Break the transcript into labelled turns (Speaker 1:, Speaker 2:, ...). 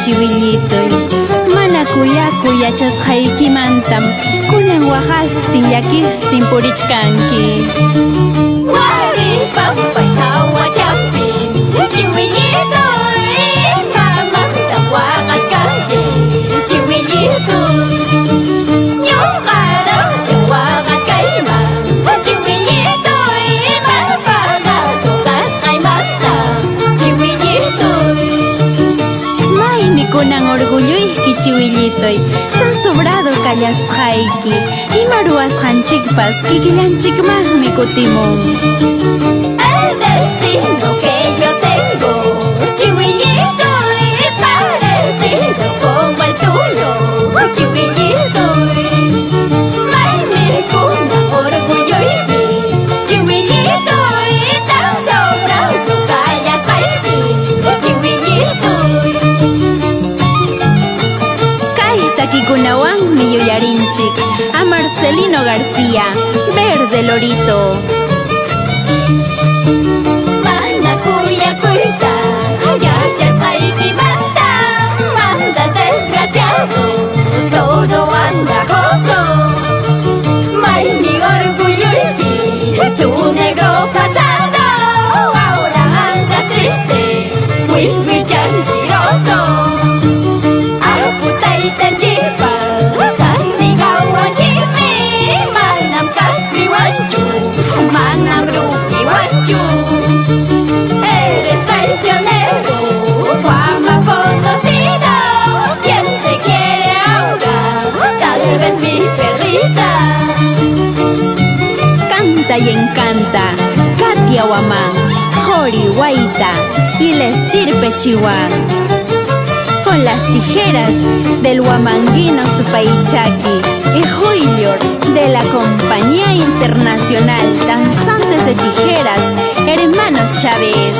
Speaker 1: chiwillitoy. Mana kuyaku yachasqaykimantam kunan waqastin llakistin purichkanki.
Speaker 2: Wari pampay tawa champin chiwillitoy, mamanta waqachkanki chiwillitoy. Ñuqara waqachkayman chiwillitoy, mapaqa tuqasqaymanta chiwillitoy.
Speaker 1: Maymi kunan orgulluyki chiwillitoy, tan sobrado kallasqayki. Ima ruwasqanchikpas kikillanchikmanmi kutimun.
Speaker 2: El destino que yo tengo, chiwillitoy, parecido como el tuyo, chiwillitoy. Maymi kunan orgulloyki, chiwillitoy, tan sobrado kallasqayki, chiwillitoy.
Speaker 1: Kay takikunawanmi yuyarinchik a Marcelino García, Verde Lorito.
Speaker 2: Mana kuyakuyta yachasqaykimanta, manda desgraciado, todo anda gozo. Maymi orgulloyki, tu negro pasado, ahora anda triste, wiswi chanchiroso. Aku taytanchikpas castigawanchikmi, manam castiwanchu, manam rupiwanchu. Eres traicionero, fama conocido, ¿quién te quiere ahora? Tal vez mi perrita.
Speaker 1: Canta y encanta Katia Huamán, Jori Guaita y la estirpe Chihuán. Con las tijeras del huamanguino Supaichaki y Julio de la Compañía Internacional Danzantes de Tijeras Hermanos Chávez.